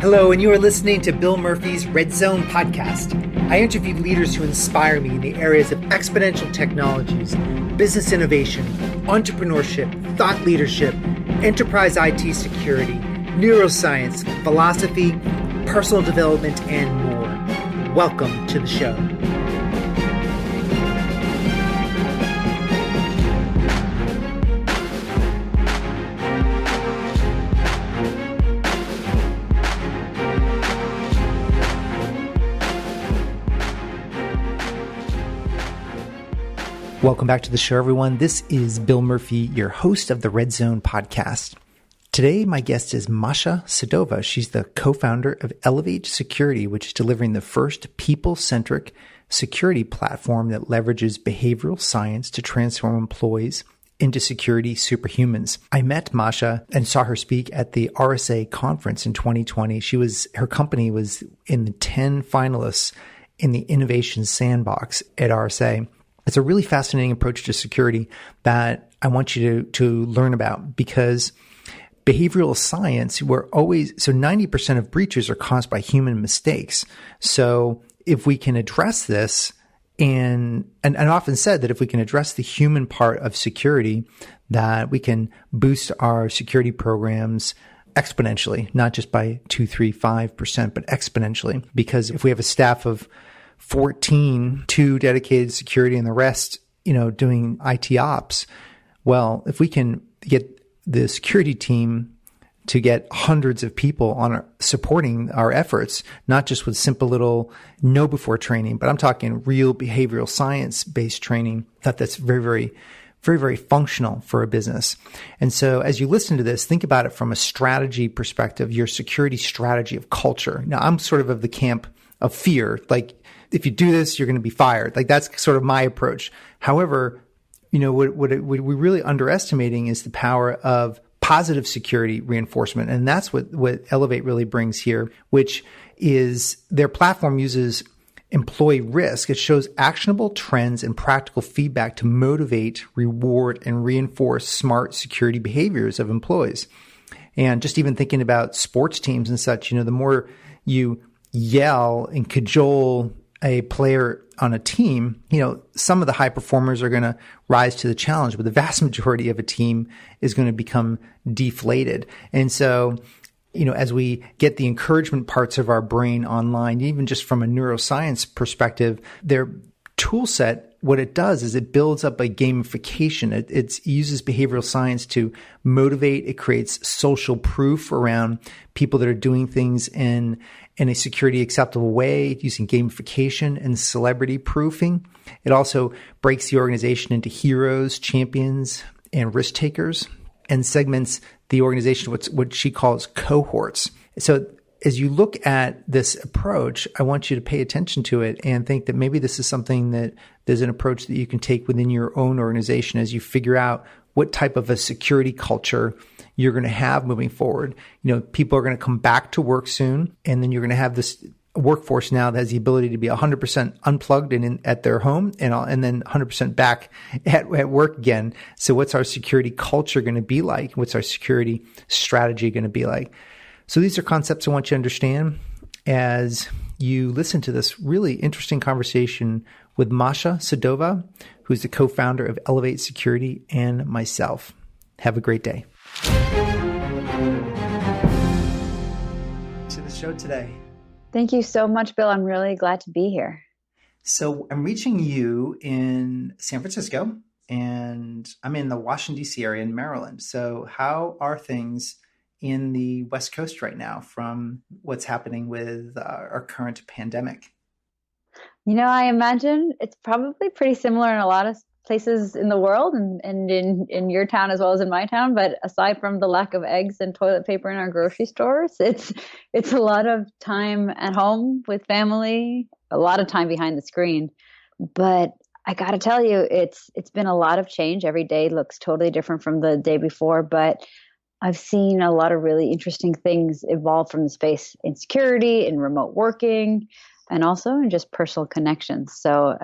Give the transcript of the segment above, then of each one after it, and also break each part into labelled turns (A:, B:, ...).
A: Hello, and you are listening to Bill Murphy's Red Zone podcast. I interview leaders who inspire me in the areas of exponential technologies, business innovation, entrepreneurship, thought leadership, enterprise IT security, neuroscience, philosophy, personal development, and more. Welcome to the show. Welcome back to the show, everyone. This is Bill Murphy, your host of the Red Zone podcast. Today, my guest is Masha Sedova. She's the co-founder of Elevate Security, which is delivering the first people-centric security platform that leverages behavioral science to transform employees into security superhumans. I met Masha and saw her speak at the RSA Conference in 2020. Her company was in the 10 finalists in the Innovation Sandbox at RSA. It's a really fascinating approach to security that I want you to learn about, because behavioral science, 90% of breaches are caused by human mistakes. So if we can address this, and often said that if we can address the human part of security, that we can boost our security programs exponentially, not just by 2, 3, 5%, but exponentially. Because if we have a staff of 14, 2 dedicated security and the rest, doing IT ops. Well, if we can get the security team to get hundreds of people supporting our efforts, not just with simple little know before training, but I'm talking real behavioral science based training, that's very, very, very, very functional for a business. And so as you listen to this, think about it from a strategy perspective, your security strategy of culture. Now, I'm sort of the camp of fear, like, if you do this, you're going to be fired. Like, that's sort of my approach. However, what we're really underestimating is the power of positive security reinforcement. And that's what Elevate really brings here, which is their platform uses employee risk. It shows actionable trends and practical feedback to motivate, reward, and reinforce smart security behaviors of employees. And just even thinking about sports teams and such, the more you yell and cajole a player on a team, some of the high performers are going to rise to the challenge, but the vast majority of a team is going to become deflated. And so, as we get the encouragement parts of our brain online, even just from a neuroscience perspective, their tool set, what it does is it builds up a gamification. It uses behavioral science to motivate. It creates social proof around people that are doing things in a security acceptable way, using gamification and celebrity proofing. It also breaks the organization into heroes, champions, and risk takers, and segments the organization what she calls cohorts. So as you look at this approach, I want you to pay attention to it and think that maybe this is something that there's an approach that you can take within your own organization as you figure out what type of a security culture you're going to have moving forward. People are going to come back to work soon, and then you're going to have this workforce now that has the ability to be 100% unplugged and at their home, and then 100% back at work again. So what's our security culture going to be like? What's our security strategy going to be like? So these are concepts I want you to understand as you listen to this really interesting conversation with Masha Sedova, who's the co-founder of Elevate Security, and myself. Have a great day. To the show today.
B: Thank you so much, Bill. I'm really glad to be here.
A: So I'm reaching you in San Francisco, and I'm in the Washington, D.C. area in Maryland. So how are things in the West Coast right now from what's happening with our current pandemic?
B: I imagine it's probably pretty similar in a lot of places in the world and in your town as well as in my town. But aside from the lack of eggs and toilet paper in our grocery stores, it's a lot of time at home with family, a lot of time behind the screen. But I got to tell you, it's been a lot of change. Every day looks totally different from the day before, but I've seen a lot of really interesting things evolve from the space in security, in remote working, and also in just personal connections. So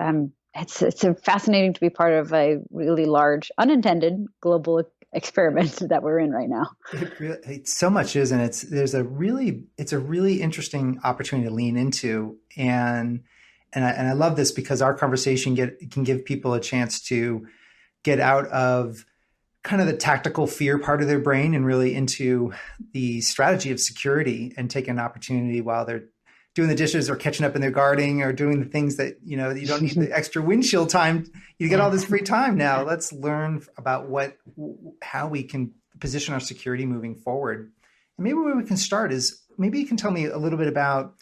B: it's fascinating to be part of a really large, unintended global experiment that we're in right now.
A: It so much is, and it's a really interesting opportunity to lean into, and I love this because our conversation can give people a chance to get out of kind of the tactical fear part of their brain and really into the strategy of security, and take an opportunity while they're doing the dishes or catching up in their gardening or doing the things that, you don't need the extra windshield time. You get all this free time now. Let's learn about how we can position our security moving forward. And maybe where we can start is, maybe you can tell me a little bit about,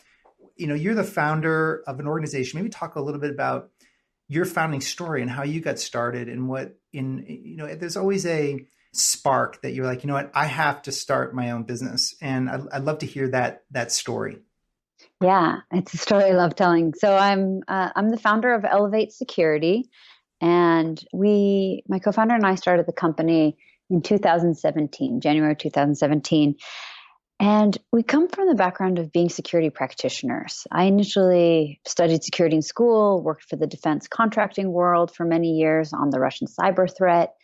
A: you're the founder of an organization. Maybe talk a little bit about your founding story and how you got started, and there's always a spark that you're like, I have to start my own business. And I'd love to hear that story.
B: Yeah, it's a story I love telling. So I'm the founder of Elevate Security, and my co-founder and I started the company in 2017, January 2017. And we come from the background of being security practitioners. I initially studied security in school, worked for the defense contracting world for many years on the Russian cyber threat.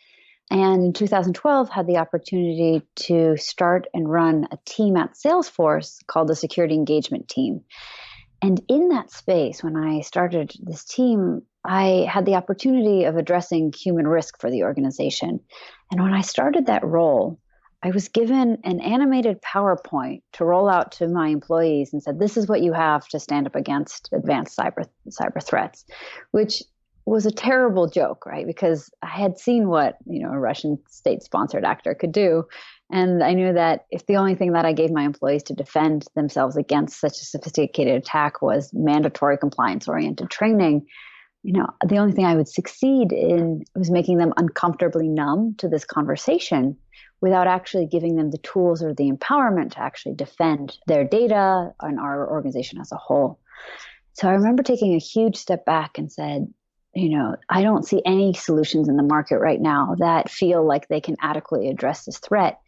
B: And in 2012, had the opportunity to start and run a team at Salesforce called the Security Engagement Team. And in that space, when I started this team, I had the opportunity of addressing human risk for the organization. And when I started that role, I was given an animated PowerPoint to roll out to my employees and said, this is what you have to stand up against advanced cyber threats, which was a terrible joke, right? Because I had seen what, a Russian state-sponsored actor could do. And I knew that if the only thing that I gave my employees to defend themselves against such a sophisticated attack was mandatory compliance-oriented training, the only thing I would succeed in was making them uncomfortably numb to this conversation without actually giving them the tools or the empowerment to actually defend their data and our organization as a whole. So I remember taking a huge step back and said, I don't see any solutions in the market right now that feel like they can adequately address this threat,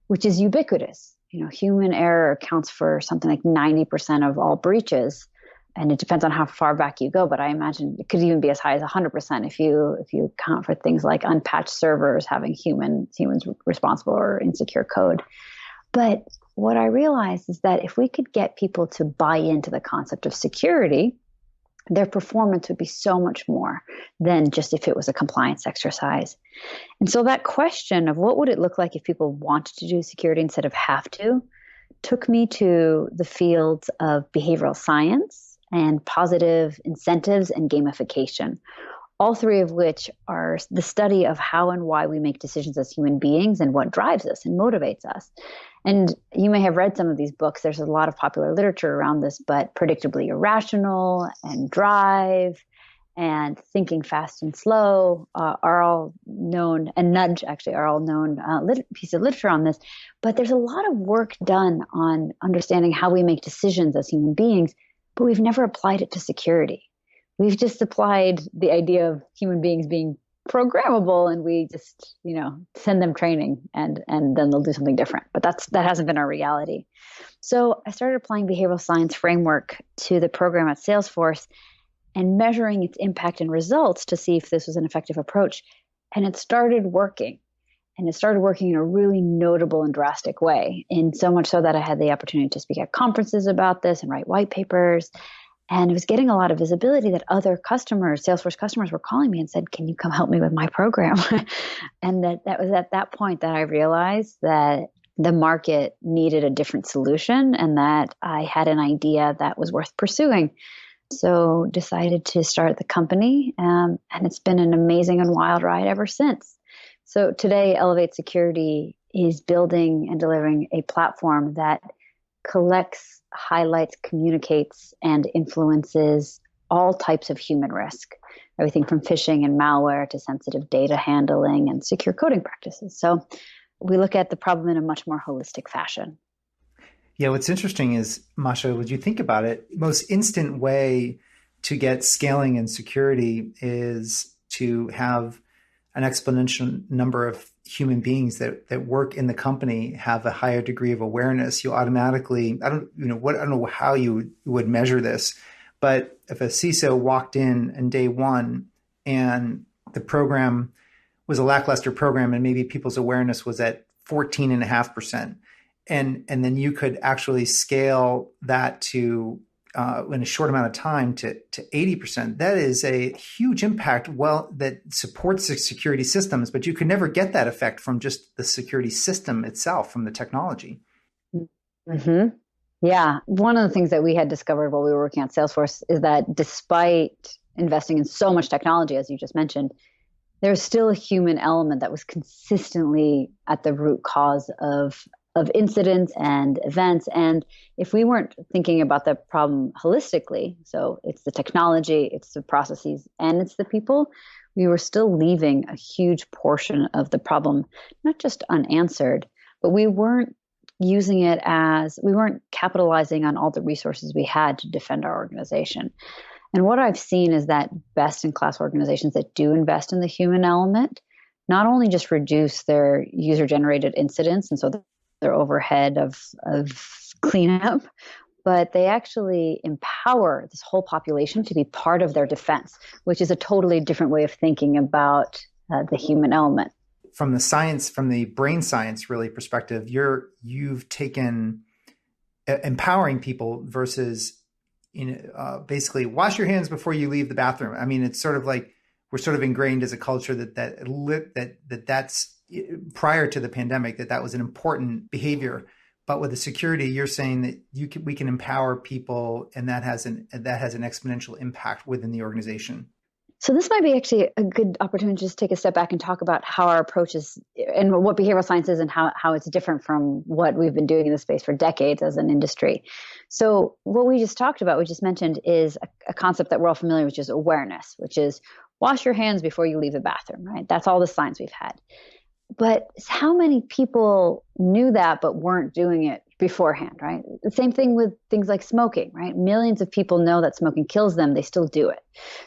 B: which is ubiquitous. Human error accounts for something like 90% of all breaches. And it depends on how far back you go, but I imagine it could even be as high as 100% if you account for things like unpatched servers having humans responsible or insecure code. But what I realized is that if we could get people to buy into the concept of security, their performance would be so much more than just if it was a compliance exercise. And so that question of what would it look like if people wanted to do security instead of have to, took me to the fields of behavioral science and positive incentives and gamification, all three of which are the study of how and why we make decisions as human beings and what drives us and motivates us. And you may have read some of these books. There's a lot of popular literature around this, but Predictably Irrational and Drive and Thinking Fast and Slow are all known, and Nudge actually are all known piece of literature on this. But there's a lot of work done on understanding how we make decisions as human beings, but we've never applied it to security. We've just applied the idea of human beings being programmable, and we just, send them training and then they'll do something different. But that hasn't been our reality. So I started applying behavioral science framework to the program at Salesforce and measuring its impact and results to see if this was an effective approach. And it started working. And it started working in a really notable and drastic way, in so much so that I had the opportunity to speak at conferences about this and write white papers. And it was getting a lot of visibility that other customers, Salesforce customers, were calling me and said, can you come help me with my program? And that was at that point that I realized that the market needed a different solution and that I had an idea that was worth pursuing. So decided to start the company. And it's been an amazing and wild ride ever since. So today, Elevate Security is building and delivering a platform that collects, highlights, communicates, and influences all types of human risk, everything from phishing and malware to sensitive data handling and secure coding practices. So we look at the problem in a much more holistic fashion.
A: Yeah, what's interesting is, Masha, would you think about it, most instant way to get scaling and security is to have an exponential number of human beings that work in the company have a higher degree of awareness. You automatically, I don't know how you would measure this, but if a CISO walked in on day one and the program was a lackluster program and maybe people's awareness was at 14.5%. And then you could actually scale that to in a short amount of time to 80%. That is a huge impact. Well, that supports the security systems, but you could never get that effect from just the security system itself, from the technology.
B: Mm-hmm. Yeah. One of the things that we had discovered while we were working at Salesforce is that despite investing in so much technology, as you just mentioned, there's still a human element that was consistently at the root cause of incidents and events. And if we weren't thinking about the problem holistically, so it's the technology, it's the processes, and it's the people, we were still leaving a huge portion of the problem, not just unanswered, but we weren't capitalizing on all the resources we had to defend our organization. And what I've seen is that best-in-class organizations that do invest in the human element not only just reduce their user-generated incidents, and so their overhead of cleanup, but they actually empower this whole population to be part of their defense, which is a totally different way of thinking about the human element.
A: From the science, from the brain science really perspective, you've taken empowering people versus basically wash your hands before you leave the bathroom. I mean, it's sort of like we're sort of ingrained as a culture that's prior to the pandemic, that was an important behavior. But with the security, you're saying that we can empower people, and that has an exponential impact within the organization.
B: So this might be actually a good opportunity to just take a step back and talk about how our approach is and what behavioral science is and how it's different from what we've been doing in the space for decades as an industry. So what we just talked about, we just mentioned, is a concept that we're all familiar with, which is awareness, which is wash your hands before you leave the bathroom, right? That's all the science we've had. But how many people knew that but weren't doing it beforehand, right? The same thing with things like smoking, right? Millions of people know that smoking kills them. They still do it.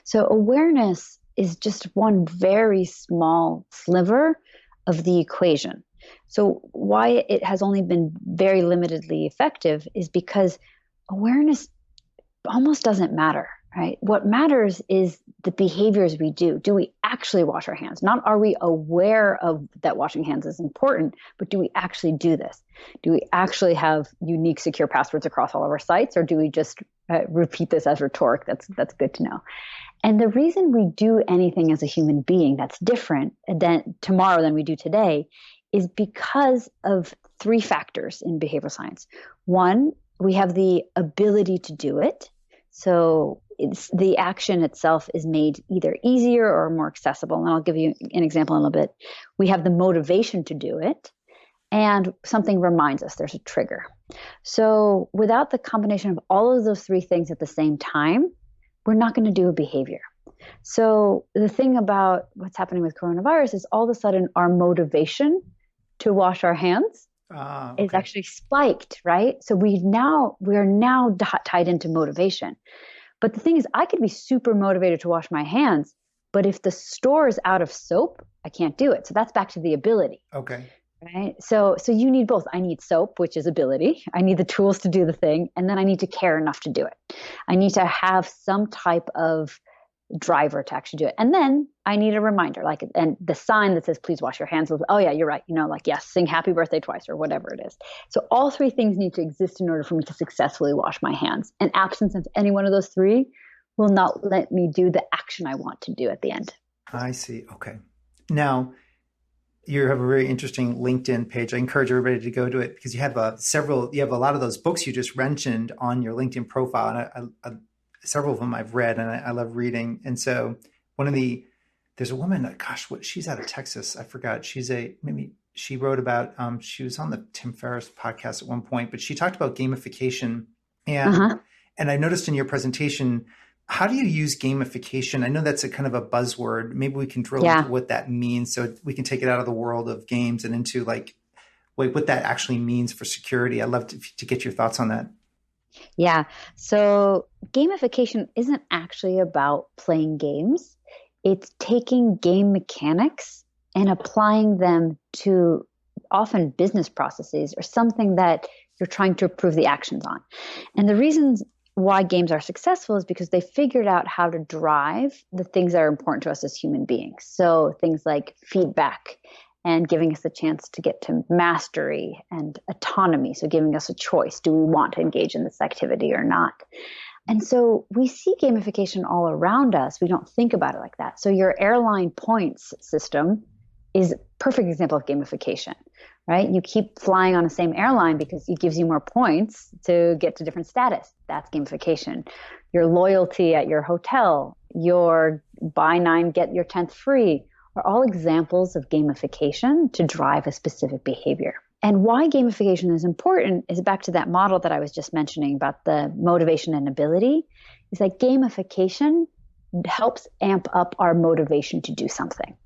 B: So awareness is just one very small sliver of the equation. So why it has only been very limitedly effective is because awareness almost doesn't matter, right? What matters is the behaviors we do. Do we actually wash our hands? Not are we aware of that washing hands is important, but do we actually do this? Do we actually have unique secure passwords across all of our sites, or do we just repeat this as rhetoric? That's good to know. And the reason we do anything as a human being that's different tomorrow than we do today is because of three factors in behavioral science. One, we have the ability to do it. So the action itself is made either easier or more accessible. And I'll give you an example in a little bit. We have the motivation to do it, and something reminds us, there's a trigger. So without the combination of all of those three things at the same time, we're not going to do a behavior. So the thing about what's happening with coronavirus is all of a sudden our motivation to wash our hands is actually spiked, right? So we are now tied into motivation. But the thing is, I could be super motivated to wash my hands, but if the store is out of soap, I can't do it. So that's back to the ability.
A: Okay.
B: Right. So you need both. I need soap, which is ability. I need the tools to do the thing. And then I need to care enough to do it. I need to have some type of driver to actually do it. And then I need a reminder, and the sign that says, please wash your hands. Oh yeah, you're right. Yes, sing happy birthday twice or whatever it is. So all three things need to exist in order for me to successfully wash my hands. And absence of any one of those three will not let me do the action I want to do at the end.
A: I see. Okay. Now, you have a very interesting LinkedIn page. I encourage everybody to go to it because you have a lot of those books you just mentioned on your LinkedIn profile. And several of them I've read, and I love reading. And so there's a woman, she's out of Texas. I forgot. She wrote about, she was on the Tim Ferriss podcast at one point, but she talked about gamification. And I noticed in your presentation, how do you use gamification? I know that's a kind of a buzzword. Maybe we can drill into what that means so we can take it out of the world of games and into what that actually means for security. I'd love to get your thoughts on that.
B: Yeah. So gamification isn't actually about playing games. It's taking game mechanics and applying them to often business processes or something that you're trying to improve the actions on. And the reasons why games are successful is because they figured out how to drive the things that are important to us as human beings. So things like feedback and giving us a chance to get to mastery and autonomy. So giving us a choice. Do we want to engage in this activity or not? And so we see gamification all around us. We don't think about it like that. So your airline points system is a perfect example of gamification, right? You keep flying on the same airline because it gives you more points to get to different status. That's gamification. Your loyalty at your hotel, your buy 9, get your 10th free are all examples of gamification to drive a specific behavior. And why gamification is important is back to that model that I was just mentioning about the motivation and ability, is that gamification helps amp up our motivation to do something.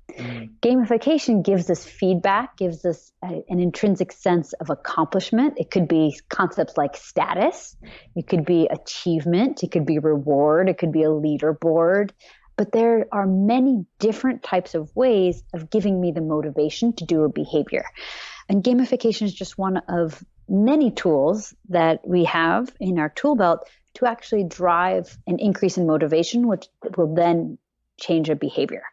B: Gamification gives us feedback, gives us an intrinsic sense of accomplishment. It could be concepts like status, it could be achievement, it could be reward, it could be a leaderboard. But there are many different types of ways of giving me the motivation to do a behavior. And gamification is just one of many tools that we have in our tool belt to actually drive an increase in motivation, which will then change a behavior.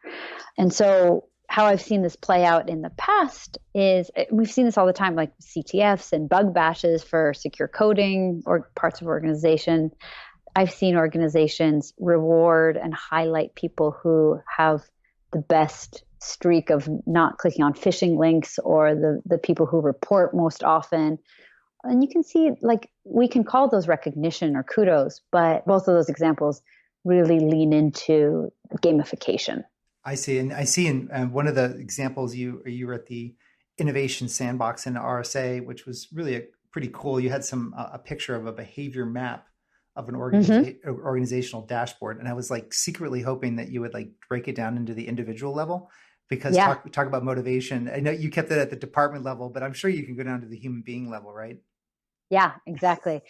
B: And so how I've seen this play out in the past is we've seen this all the time, like CTFs and bug bashes for secure coding or parts of organization. I've seen organizations reward and highlight people who have the best streak of not clicking on phishing links or the people who report most often. And you can see, like, we can call those recognition or kudos, but both of those examples really lean into gamification.
A: I see. And I see in one of the examples, you were at the Innovation Sandbox in RSA, which was really pretty cool. You had a picture of a behavior map of an organizational dashboard. And I was like secretly hoping that you would like break it down into the individual level, because talk about motivation. I know you kept it at the department level, but I'm sure you can go down to the human being level, right?
B: Yeah, exactly.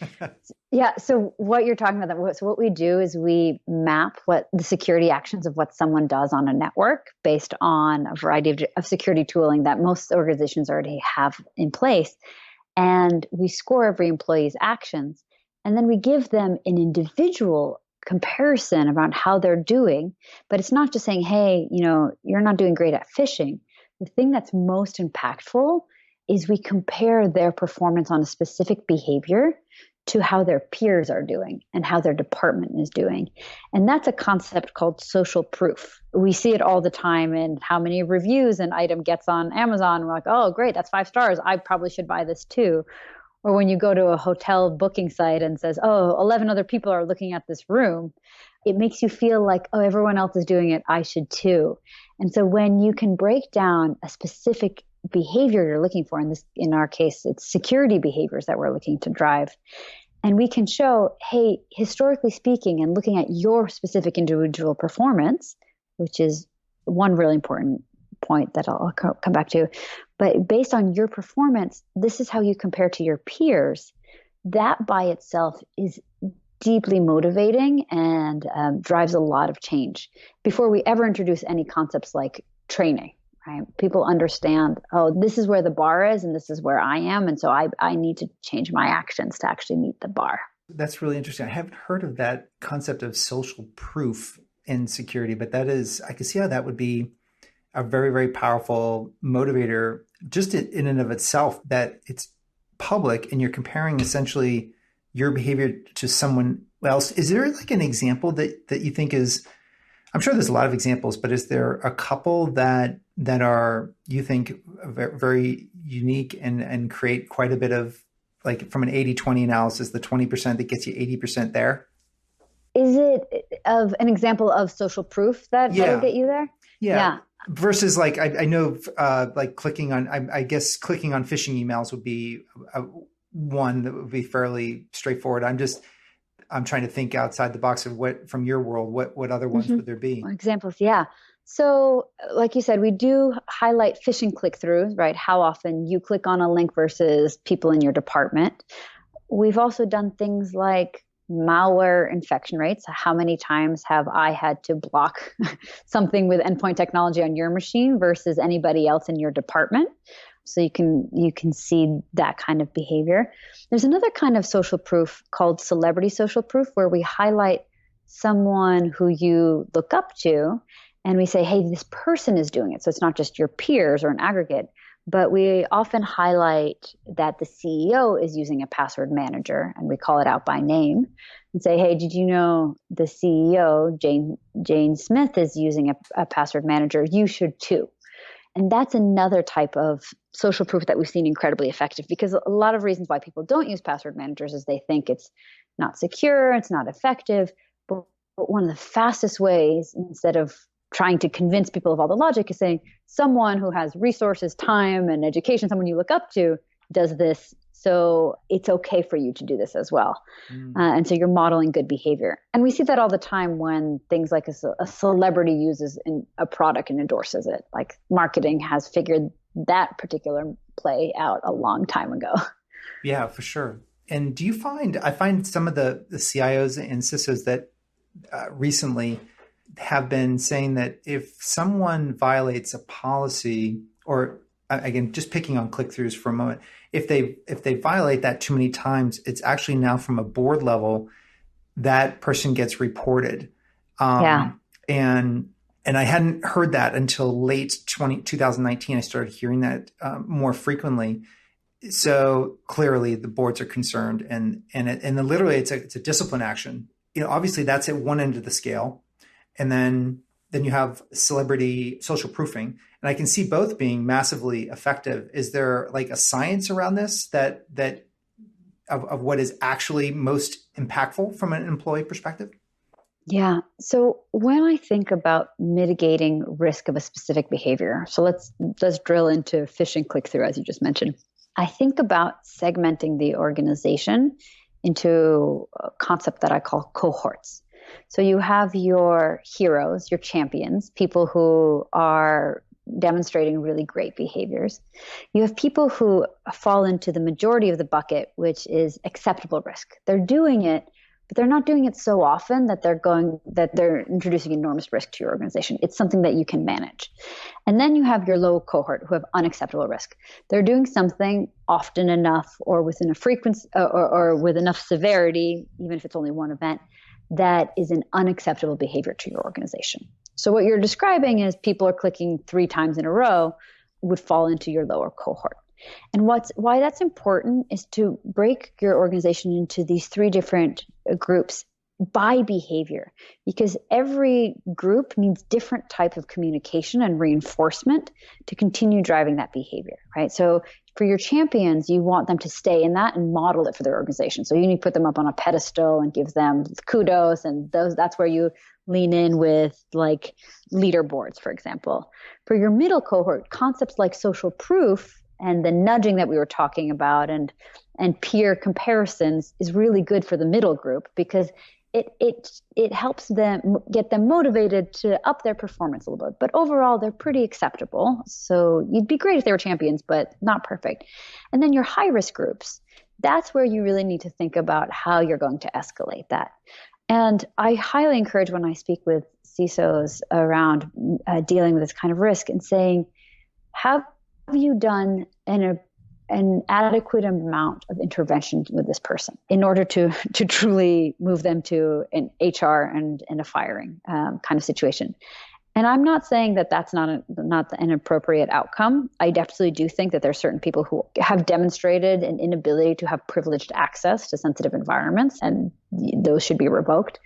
B: Yeah. So what you're talking about, so what we do is we map what the security actions of what someone does on a network based on a variety of security tooling that most organizations already have in place. And we score every employee's actions. And then we give them an individual comparison around how they're doing. But it's not just saying, hey, you're not doing great at phishing. The thing that's most impactful is we compare their performance on a specific behavior to how their peers are doing and how their department is doing. And that's a concept called social proof. We see it all the time in how many reviews an item gets on Amazon. We're like, oh, great, that's 5 stars. I probably should buy this too. Or when you go to a hotel booking site and says, oh, 11 other people are looking at this room, it makes you feel like, oh, everyone else is doing it, I should too. And so when you can break down a specific behavior you're looking for, in our case, it's security behaviors that we're looking to drive. And we can show, hey, historically speaking, and looking at your specific individual performance, which is one really important point that I'll come back to. But based on your performance, this is how you compare to your peers. That by itself is deeply motivating and drives a lot of change before we ever introduce any concepts like training. Right? People understand, oh, this is where the bar is and this is where I am. And so I need to change my actions to actually meet the bar.
A: That's really interesting. I haven't heard of that concept of social proof in security, but I can see how that would be a very, very powerful motivator just in and of itself, that it's public and you're comparing essentially your behavior to someone else. Is there like an example that you think is, I'm sure there's a lot of examples, but is there a couple that are, you think, very unique and create quite a bit of, like, from an 80-20 analysis, the 20% that gets you 80% there?
B: Is it of an example of social proof that will get you there?
A: Yeah. Versus like, I know like clicking on phishing emails would be one that would be fairly straightforward. I'm trying to think outside the box of from your world, what other ones would there be?
B: Examples. Yeah. So like you said, we do highlight phishing click-throughs, right? How often you click on a link versus people in your department. We've also done things like malware infection rates. How many times have I had to block something with endpoint technology on your machine versus anybody else in your department? So you can see that kind of behavior. There's another kind of social proof called celebrity social proof, where we highlight someone who you look up to and we say, hey, this person is doing it. So it's not just your peers or an aggregate, but we often highlight that the CEO is using a password manager, and we call it out by name and say, hey, did you know the CEO, Jane Smith, is using a password manager? You should too. And that's another type of social proof that we've seen incredibly effective, because a lot of reasons why people don't use password managers is they think it's not secure, it's not effective. But one of the fastest ways, instead of trying to convince people of all the logic, is saying someone who has resources, time, and education, someone you look up to, does this. So it's okay for you to do this as well. And so you're modeling good behavior. And we see that all the time when things like a celebrity uses a product and endorses it. Like marketing has figured that particular play out a long time ago.
A: Yeah, for sure. And do you find, I find some of the CIOs and CISOs that recently have been saying that if someone violates a policy, or again, just picking on click-throughs for a moment, if they violate that too many times, it's actually now from a board level, that person gets reported. And I hadn't heard that until late 2019. I started hearing that more frequently. So clearly the boards are concerned, and literally it's a discipline action. Obviously that's at one end of the scale. And then you have celebrity social proofing. And I can see both being massively effective. Is there like a science around this that of what is actually most impactful from an employee perspective?
B: Yeah. So when I think about mitigating risk of a specific behavior, so let's drill into phishing click-through, as you just mentioned. I think about segmenting the organization into a concept that I call cohorts. So you have your heroes, your champions, people who are demonstrating really great behaviors. You have people who fall into the majority of the bucket, which is acceptable risk. They're doing it, but they're not doing it so often that they're introducing enormous risk to your organization. It's something that you can manage. And then you have your low cohort who have unacceptable risk. They're doing something often enough, or within a frequency, or with enough severity, even if it's only one event, that is an unacceptable behavior to your organization. So what you're describing is people are clicking 3 times in a row would fall into your lower cohort. And why that's important is to break your organization into these 3 different groups by behavior, because every group needs different type of communication and reinforcement to continue driving that behavior, right? So for your champions, you want them to stay in that and model it for their organization. So you need to put them up on a pedestal and give them kudos, and that's where you lean in with like leaderboards, for example. For your middle cohort, concepts like social proof and the nudging that we were talking about and peer comparisons is really good for the middle group, because it helps them get them motivated to up their performance a little bit. But overall, they're pretty acceptable. So you'd be great if they were champions, but not perfect. And then your high risk groups, that's where you really need to think about how you're going to escalate that. And I highly encourage, when I speak with CISOs around dealing with this kind of risk, and saying, have you done an adequate amount of intervention with this person in order to truly move them to an HR and a firing kind of situation? And I'm not saying that that's not an appropriate outcome. I absolutely do think that there are certain people who have demonstrated an inability to have privileged access to sensitive environments, and those should be revoked.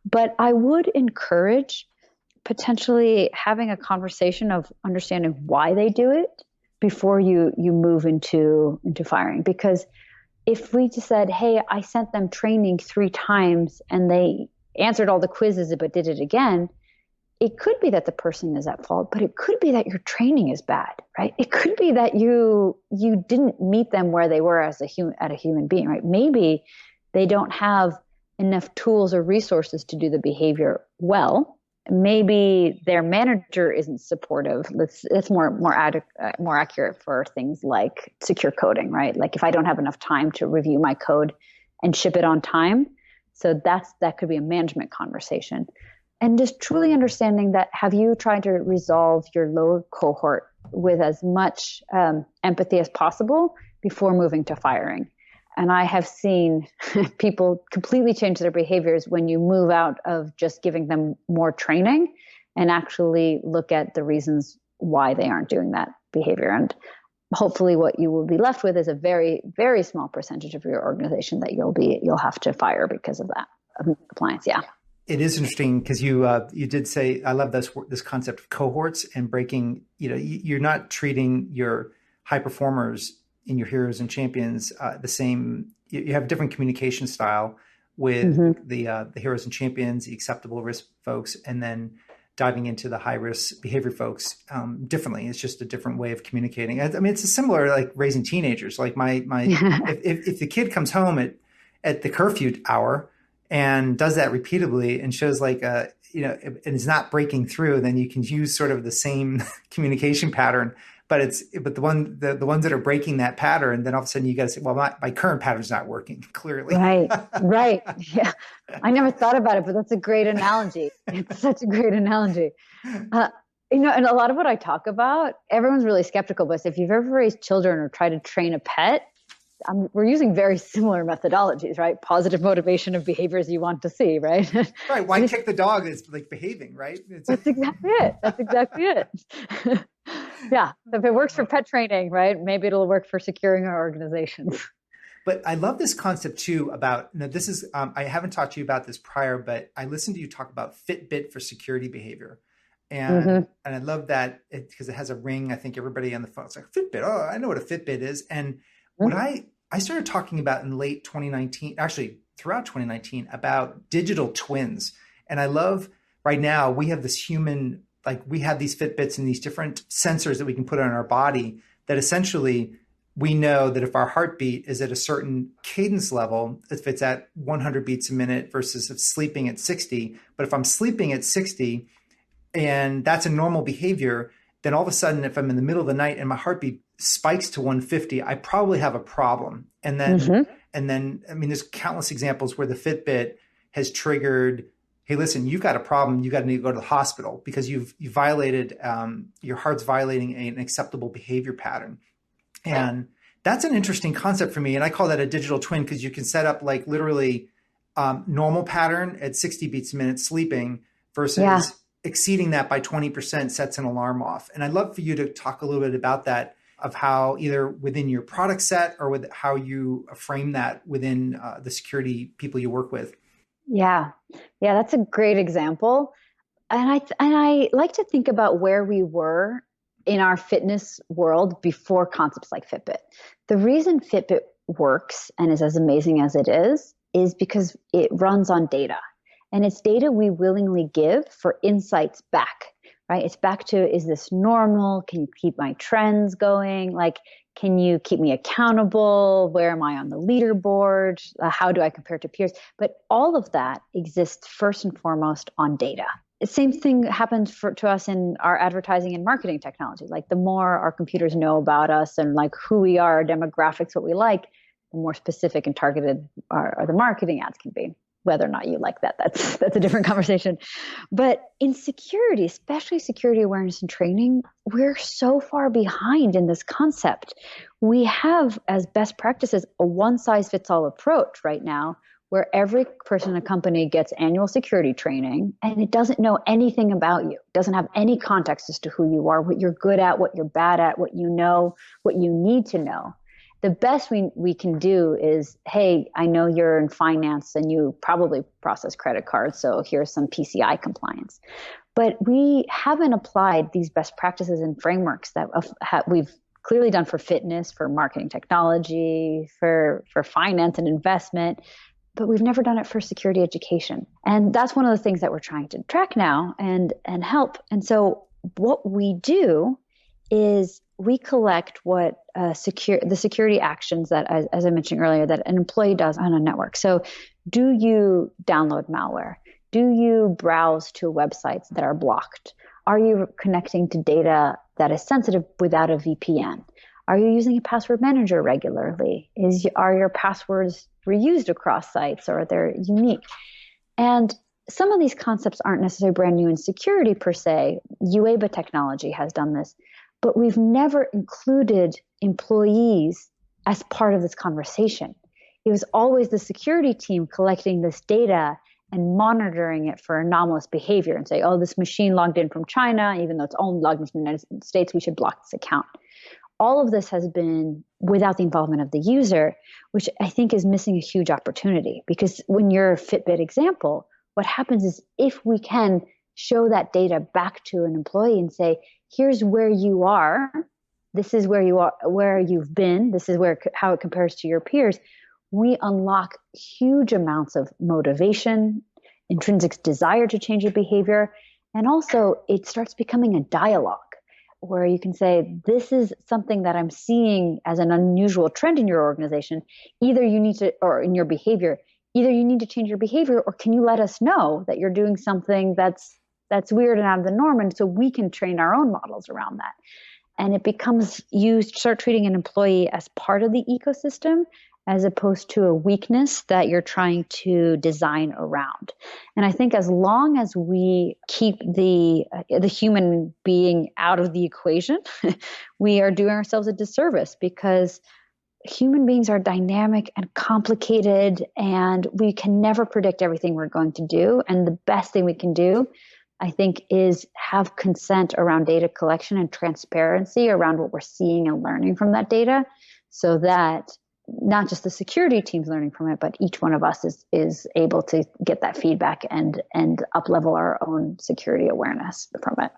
B: But I would encourage potentially having a conversation of understanding why they do it before you move into firing. Because if we just said, hey, I sent them training 3 times and they answered all the quizzes but did it again, it could be that the person is at fault, but it could be that your training is bad, right? It could be that you didn't meet them where they were as a human being, right? Maybe they don't have enough tools or resources to do the behavior well. Maybe their manager isn't supportive. That's more accurate for things like secure coding, right? Like if I don't have enough time to review my code and ship it on time. So that could be a management conversation. And just truly understanding that, have you tried to resolve your lower cohort with as much empathy as possible before moving to firing. And I have seen people completely change their behaviors when you move out of just giving them more training and actually look at the reasons why they aren't doing that behavior. And hopefully what you will be left with is a very, very small percentage of your organization that you'll have to fire because of that, of compliance. Yeah.
A: It is interesting because you did say, I love this concept of cohorts and breaking. You're not treating your high performers in your heroes and champions the same. You have a different communication style with the heroes and champions, the acceptable risk folks, and then diving into the high risk behavior folks differently. It's just a different way of communicating. I mean, it's a ssimilar like raising teenagers. Like my if the kid comes home at the curfew hour and does that repeatedly and shows like and is not breaking through, then you can use sort of the same communication pattern. But the ones that are breaking that pattern, then all of a sudden you got to say, well, my current pattern's not working, clearly.
B: Right. Yeah. I never thought about it, but that's a great analogy. It's such a great analogy. And a lot of what I talk about, everyone's really skeptical, but if you've ever raised children or tried to train a pet, we're using very similar methodologies, right? Positive motivation of behaviors you want to see, right?
A: Right. Why kick the dog that's like behaving, right?
B: That's exactly it. Yeah. So if it works for pet training, right, maybe it'll work for securing our organizations.
A: But I love this concept too about, this is, I haven't talked to you about this prior, but I listened to you talk about Fitbit for security behavior. And I love that because it has a ring. I think everybody on the phone is like, Fitbit. Oh, I know what a Fitbit is. And what I started talking about in late 2019, actually throughout 2019, about digital twins. And I love right now, we have this human, like we have these Fitbits and these different sensors that we can put on our body that essentially we know that if our heartbeat is at a certain cadence level, if it's at 100 beats a minute versus if sleeping at 60, but if I'm sleeping at 60 and that's a normal behavior, then all of a sudden, if I'm in the middle of the night and my heartbeat spikes to 150, I probably have a problem. And then, I mean, there's countless examples where the Fitbit has triggered, hey, listen, you've got a problem. You got to need to go to the hospital because you violated, your heart's violating an acceptable behavior pattern. And that's an interesting concept for me. And I call that a digital twin because you can set up like literally normal pattern at 60 beats a minute sleeping versus exceeding that by 20% sets an alarm off. And I'd love for you to talk a little bit about that, of how either within your product set or with how you frame that within the security people you work with.
B: Yeah, that's a great example. And I like to think about where we were in our fitness world before concepts like Fitbit. The reason Fitbit works and is as amazing as it is because it runs on data. And it's data we willingly give for insights back, right? It's back to, is this normal? Can you keep my trends going? Like, can you keep me accountable? Where am I on the leaderboard? How do I compare to peers? But all of that exists first and foremost on data. The same thing happens to us in our advertising and marketing technology. Like the more our computers know about us and like who we are, our demographics, what we like, the more specific and targeted our the marketing ads can be. Whether or not you like that, that's a different conversation. But in security, especially security awareness and training, we're so far behind in this concept. We have, as best practices, a one-size-fits-all approach right now, where every person in a company gets annual security training, and it doesn't know anything about you. It doesn't have any context as to who you are, what you're good at, what you're bad at, what you know, what you need to know. The best we can do is, hey, I know you're in finance and you probably process credit cards, so here's some PCI compliance. But we haven't applied these best practices and frameworks that we've clearly done for fitness, for marketing technology, for finance and investment, but we've never done it for security education. And that's one of the things that we're trying to track now and help. And so what we do is we collect what the security actions that, as I mentioned earlier, that an employee does on a network. So do you download malware? Do you browse to websites that are blocked? Are you connecting to data that is sensitive without a VPN? Are you using a password manager regularly? Are your passwords reused across sites, or are they unique? And some of these concepts aren't necessarily brand new in security per se. UABA technology has done this. but we've never included employees as part of this conversation. It was always the security team collecting this data and monitoring it for anomalous behavior and say, oh, this machine logged in from China, even though it's only logged in from the United States, we should block this account. All of this has been without the involvement of the user, which I think is missing a huge opportunity. Because when you're a Fitbit example, what happens is if we can show that data back to an employee and say, here's where you are, this is where you are, where you've been, this is how it compares to your peers, we unlock huge amounts of motivation, intrinsic desire to change your behavior, and also it starts becoming a dialogue where you can say, this is something that I'm seeing as an unusual trend in your organization. Either you need to, or in your behavior, either you need to change your behavior, or can you let us know that you're doing something that's weird and out of the norm, and so we can train our own models around that. And it becomes, you start treating an employee as part of the ecosystem as opposed to a weakness that you're trying to design around. And I think as long as we keep the human being out of the equation, we are doing ourselves a disservice, because human beings are dynamic and complicated, and we can never predict everything we're going to do. And the best thing we can do, I think, is have consent around data collection and transparency around what we're seeing and learning from that data, so that not just the security teams learning from it, but each one of us is able to get that feedback and up-level our own security awareness from it.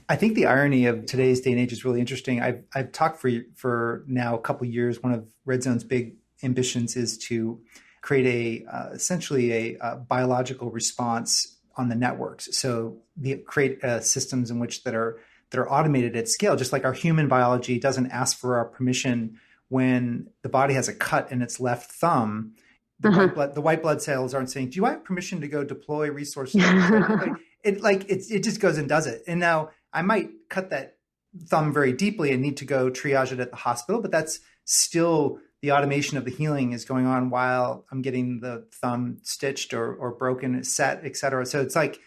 A: I think the irony of today's day and age is really interesting. I've talked for now a couple of years. One of Red Zone's big ambitions is to create essentially a biological response on the networks. So create systems in which that are automated at scale, just like our human biology doesn't ask for our permission when the body has a cut in its left thumb. The white blood cells aren't saying, do you have permission to go deploy resources? It just goes and does it. And now I might cut that thumb very deeply and need to go triage it at the hospital, but that's still the automation of the healing is going on while I'm getting the thumb stitched or broken, set, et cetera. So it's like,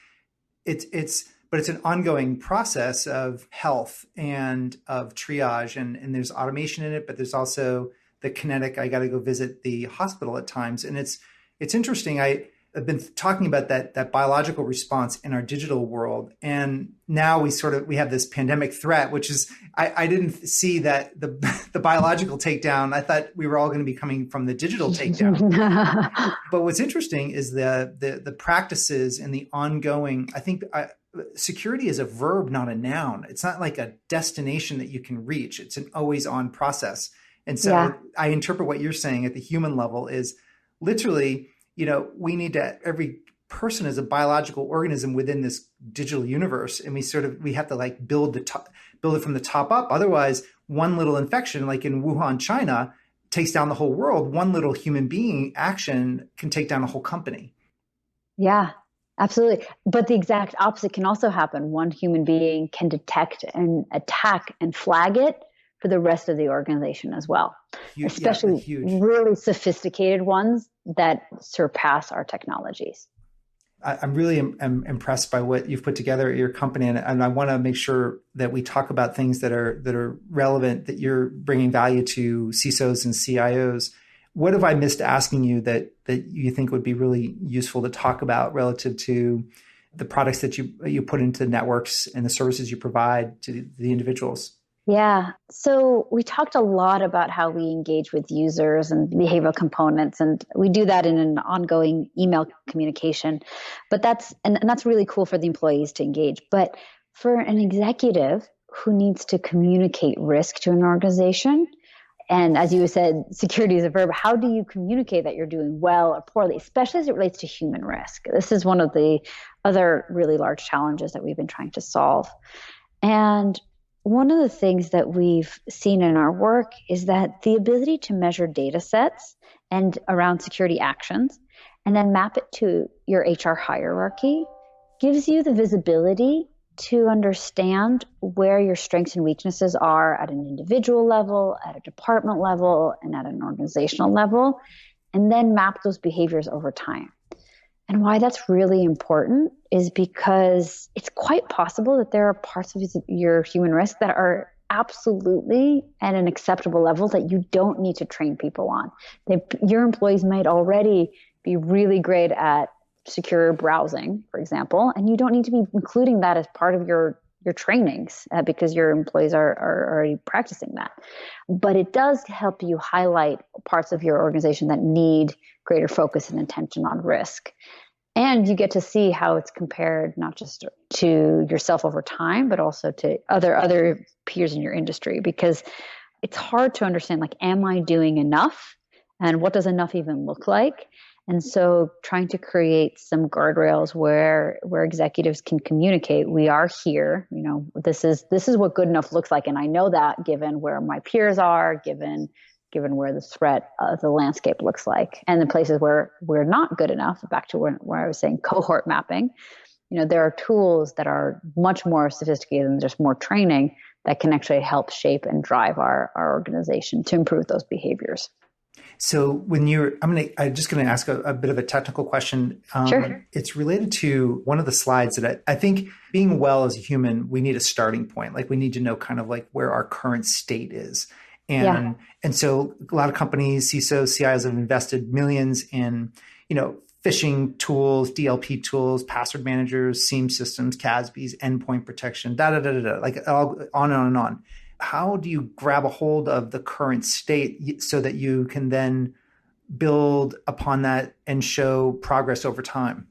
A: but it's an ongoing process of health and of triage, and there's automation in it, but there's also the kinetic, I got to go visit the hospital at times. And it's interesting. I've been talking about that biological response in our digital world. And now we have this pandemic threat, which is, I didn't see that the biological takedown. I thought we were all going to be coming from the digital takedown. But what's interesting is the practices and the ongoing, I think security is a verb, not a noun. It's not like a destination that you can reach. It's an always on process. And so I interpret what you're saying at the human level is literally, we need to, every person is a biological organism within this digital universe. And we have to build it from the top up. Otherwise, one little infection, like in Wuhan, China, takes down the whole world. One little human being action can take down a whole company.
B: Yeah, absolutely. But the exact opposite can also happen. One human being can detect and attack and flag it for the rest of the organization as well, especially really sophisticated ones that surpass our technologies.
A: I'm really impressed by what you've put together at your company, and I want to make sure that we talk about things that are relevant, that you're bringing value to CISOs and CIOs. What have I missed asking you that you think would be really useful to talk about relative to the products that you put into the networks and the services you provide to the individuals?
B: Yeah. So we talked a lot about how we engage with users and behavioral components, and we do that in an ongoing email communication. But that's really cool for the employees to engage. But for an executive who needs to communicate risk to an organization, and as you said, security is a verb, how do you communicate that you're doing well or poorly, especially as it relates to human risk? This is one of the other really large challenges that we've been trying to solve. And one of the things that we've seen in our work is that the ability to measure data sets and around security actions and then map it to your HR hierarchy gives you the visibility to understand where your strengths and weaknesses are at an individual level, at a department level, and at an organizational level, and then map those behaviors over time. And why that's really important is because it's quite possible that there are parts of your human risk that are absolutely at an acceptable level that you don't need to train people on. Your employees might already be really great at secure browsing, for example, and you don't need to be including that as part of your trainings because your employees are already practicing that. But it does help you highlight parts of your organization that need greater focus and attention on risk. And you get to see how it's compared not just to yourself over time, but also to other peers in your industry, because it's hard to understand, like, am I doing enough? And what does enough even look like? And so trying to create some guardrails where executives can communicate, we are here, this is what good enough looks like. And I know that given where my peers are, given where the threat of the landscape looks like, and the places where we're not good enough, back to where I was saying cohort mapping, there are tools that are much more sophisticated than just more training that can actually help shape and drive our organization to improve those behaviors.
A: So when I'm just going to ask a bit of a technical question.
B: Sure.
A: It's related to one of the slides that I think being well as a human, we need a starting point. Like we need to know kind of like where our current state is. And so a lot of companies, CISOs, CIOs have invested millions in, phishing tools, DLP tools, password managers, SIEM systems, CASBs, endpoint protection, like all on and on and on. How do you grab a hold of the current state so that you can then build upon that and show progress over time?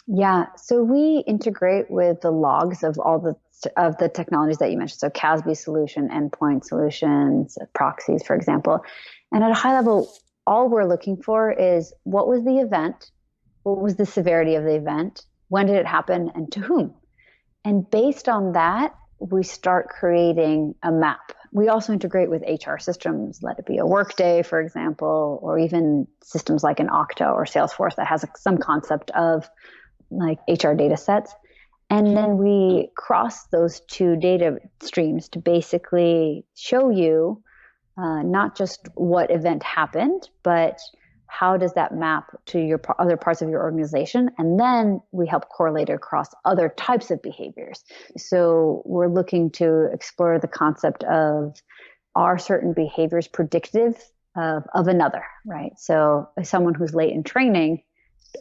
B: Yeah. So we integrate with the logs of all the technologies that you mentioned. So CASB solution, endpoint solutions, proxies, for example. And at a high level, all we're looking for is what was the event? What was the severity of the event? When did it happen? And to whom? And based on that, we start creating a map. We also integrate with HR systems, let it be a Workday, for example, or even systems like an Okta or Salesforce that has some concept of like HR data sets. And then we cross those two data streams to basically show you not just what event happened, but how does that map to your other parts of your organization? And then we help correlate it across other types of behaviors. So we're looking to explore the concept of, are certain behaviors predictive of another, right? So someone who's late in training,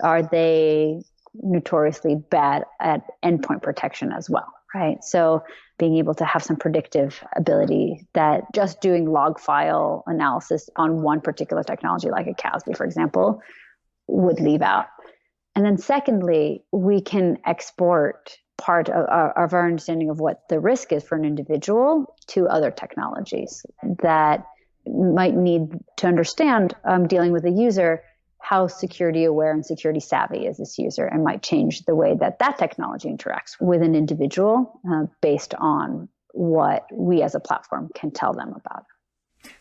B: are they notoriously bad at endpoint protection as well, right? So being able to have some predictive ability that just doing log file analysis on one particular technology, like a CASB, for example, would leave out. And then secondly, we can export part of our understanding of what the risk is for an individual to other technologies that might need to understand, dealing with a user, how security aware and security savvy is this user, and might change the way that technology interacts with an individual based on what we as a platform can tell them about.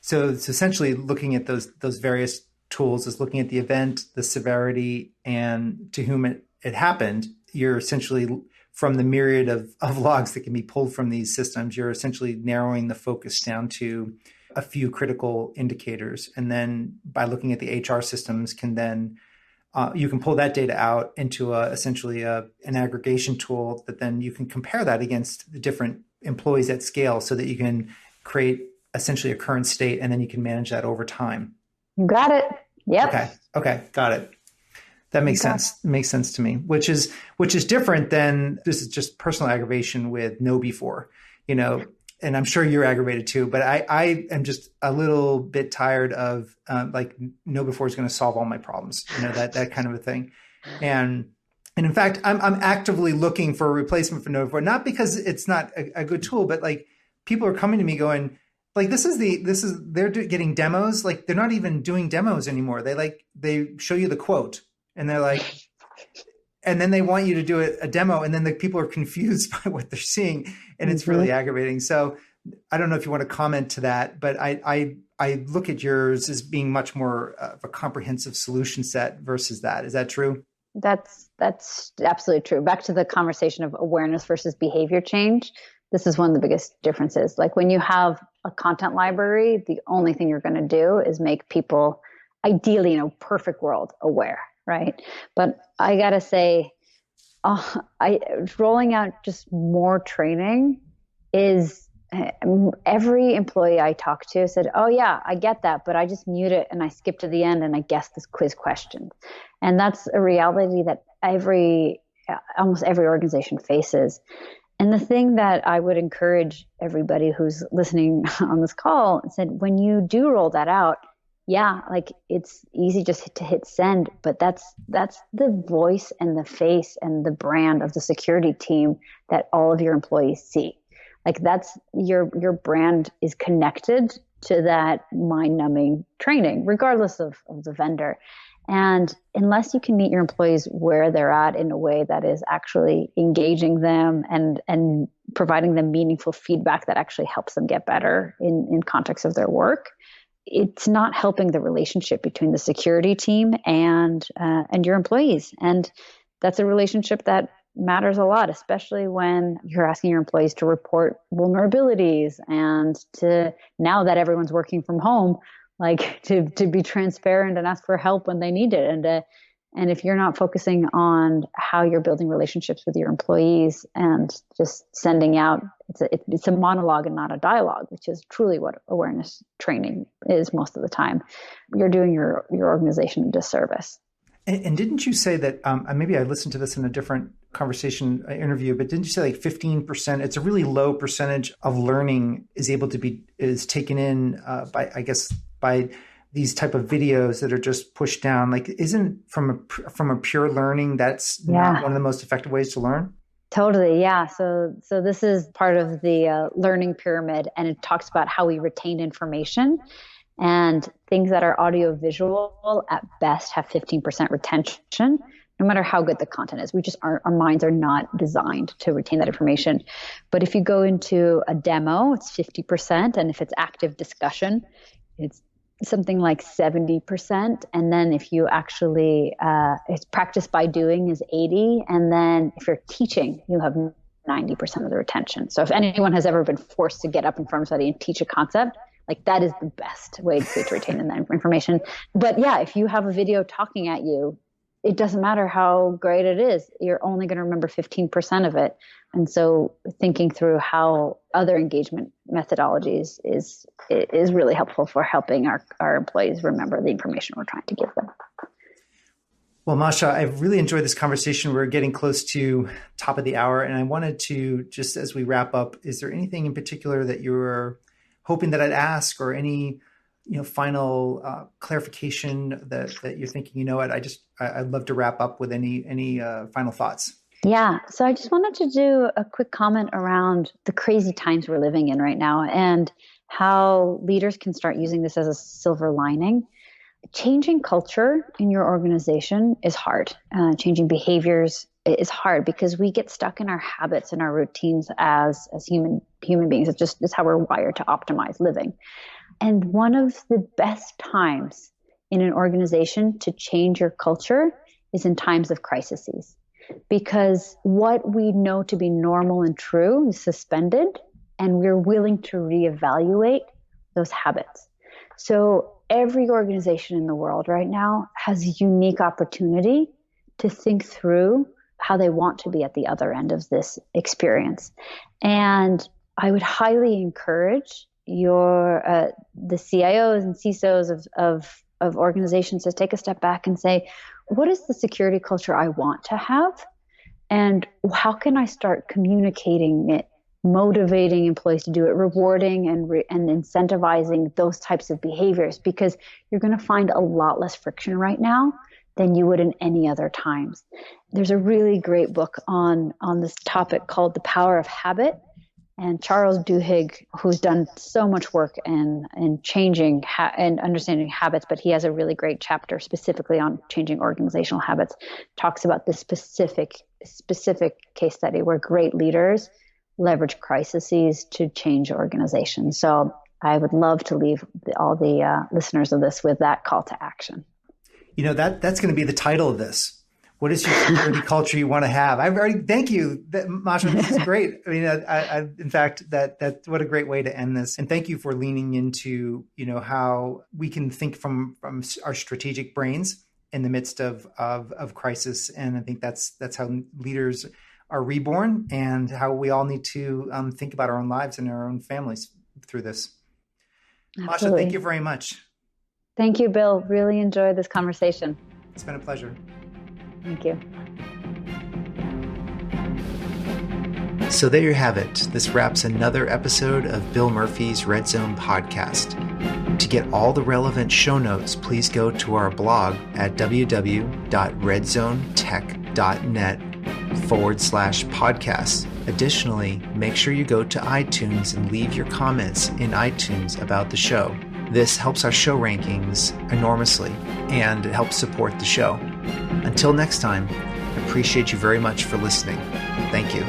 A: So it's essentially looking at those various tools is looking at the event, the severity, and to whom it happened. You're essentially, from the myriad of logs that can be pulled from these systems, you're essentially narrowing the focus down to a few critical indicators. And then by looking at the HR systems you can pull that data out into essentially an aggregation tool that then you can compare that against the different employees at scale so that you can create essentially a current state, and then you can manage that over time.
B: You got it. Yep.
A: Okay. Got it. That makes sense. It makes sense to me, which is different than, this is just personal aggravation with know before, and I'm sure you're aggravated too, but I am just a little bit tired of like know before is going to solve all my problems, that kind of a thing. And in fact, I'm actively looking for a replacement for know before, not because it's not a good tool, but like people are coming to me going like, they're getting demos. Like they're not even doing demos anymore. They show you the quote and they're like, and then they want you to do a demo, and then the people are confused by what they're seeing, and it's really aggravating. So I don't know if you want to comment to that, but I look at yours as being much more of a comprehensive solution set versus that. Is that true?
B: That's absolutely true. Back to the conversation of awareness versus behavior change. This is one of the biggest differences. Like when you have a content library, the only thing you're going to do is make people, ideally in a perfect world, aware. Right. But I got to say, rolling out just more training is every employee I talked to said, oh yeah, I get that, but I just mute it and I skip to the end and I guess this quiz question. And that's a reality that almost every organization faces. And the thing that I would encourage everybody who's listening on this call said, when you do roll that out, yeah, like it's easy just to hit send, but that's the voice and the face and the brand of the security team that all of your employees see. Like that's your brand is connected to that mind-numbing training, regardless of the vendor. And unless you can meet your employees where they're at in a way that is actually engaging them and providing them meaningful feedback that actually helps them get better in context of their work, it's not helping the relationship between the security team and your employees. And that's a relationship that matters a lot, especially when you're asking your employees to report vulnerabilities and to, now that everyone's working from home, like to be transparent and ask for help when they need it. And if you're not focusing on how you're building relationships with your employees and just sending out, it's a monologue and not a dialogue, which is truly what awareness training is most of the time. You're doing your organization a disservice.
A: And didn't you say that, maybe I listened to this in a different conversation interview, but didn't you say like 15%, it's a really low percentage of learning is taken in by these type of videos that are just pushed down? Like, isn't from a pure learning, that's not one of the most effective ways to learn?
B: Totally. Yeah. So this is part of the learning pyramid, and it talks about how we retain information. And things that are audiovisual at best have 15% retention, no matter how good the content is. Our minds are not designed to retain that information. But if you go into a demo, it's 50%. And if it's active discussion, it's something like 70%. And then if you actually, it's practice by doing is 80. And then if you're teaching, you have 90% of the retention. So if anyone has ever been forced to get up in front of somebody and teach a concept, like that is the best way to retain that information. But yeah, if you have a video talking at you, it doesn't matter how great it is. You're only going to remember 15% of it. And so thinking through how other engagement methodologies is really helpful for helping our employees remember the information we're trying to give them.
A: Well, Masha, I've really enjoyed this conversation. We're getting close to top of the hour. And I wanted to, just as we wrap up, is there anything in particular that you're hoping that I'd ask, or any, final clarification that you're thinking, I'd love to wrap up with any final thoughts.
B: Yeah. So I just wanted to do a quick comment around the crazy times we're living in right now and how leaders can start using this as a silver lining. Changing culture in your organization is hard. Changing behaviors is hard because we get stuck in our habits and our routines as human beings. It's how we're wired to optimize living. And one of the best times in an organization to change your culture is in times of crises, because what we know to be normal and true is suspended, and we're willing to reevaluate those habits. So every organization in the world right now has a unique opportunity to think through how they want to be at the other end of this experience. And I would highly encourage the CIOs and CISOs of organizations to take a step back and say, what is the security culture I want to have? And how can I start communicating it, motivating employees to do it, rewarding and incentivizing those types of behaviors? Because you're going to find a lot less friction right now than you would in any other times. There's a really great book on this topic called The Power of Habit. And Charles Duhigg, who's done so much work in changing and understanding habits, but he has a really great chapter specifically on changing organizational habits, talks about this specific case study where great leaders leverage crises to change organizations. So I would love to leave all the listeners of this with that call to action.
A: That's going to be the title of this. What is your security culture you want to have? Thank you, Masha. This is great. I mean, in fact, that's what a great way to end this. And thank you for leaning into, how we can think from our strategic brains in the midst of crisis. And I think that's how leaders are reborn and how we all need to think about our own lives and our own families through this.
B: Absolutely.
A: Masha, thank you very much.
B: Thank you, Bill. Really enjoyed this conversation.
A: It's been a pleasure.
B: Thank you.
A: So there you have it. This wraps another episode of Bill Murphy's Red Zone podcast. To get all the relevant show notes, please go to our blog at www.redzonetech.net/podcast. Additionally, make sure you go to iTunes and leave your comments in iTunes about the show. This helps our show rankings enormously, and it helps support the show. Until next time, I appreciate you very much for listening. Thank you.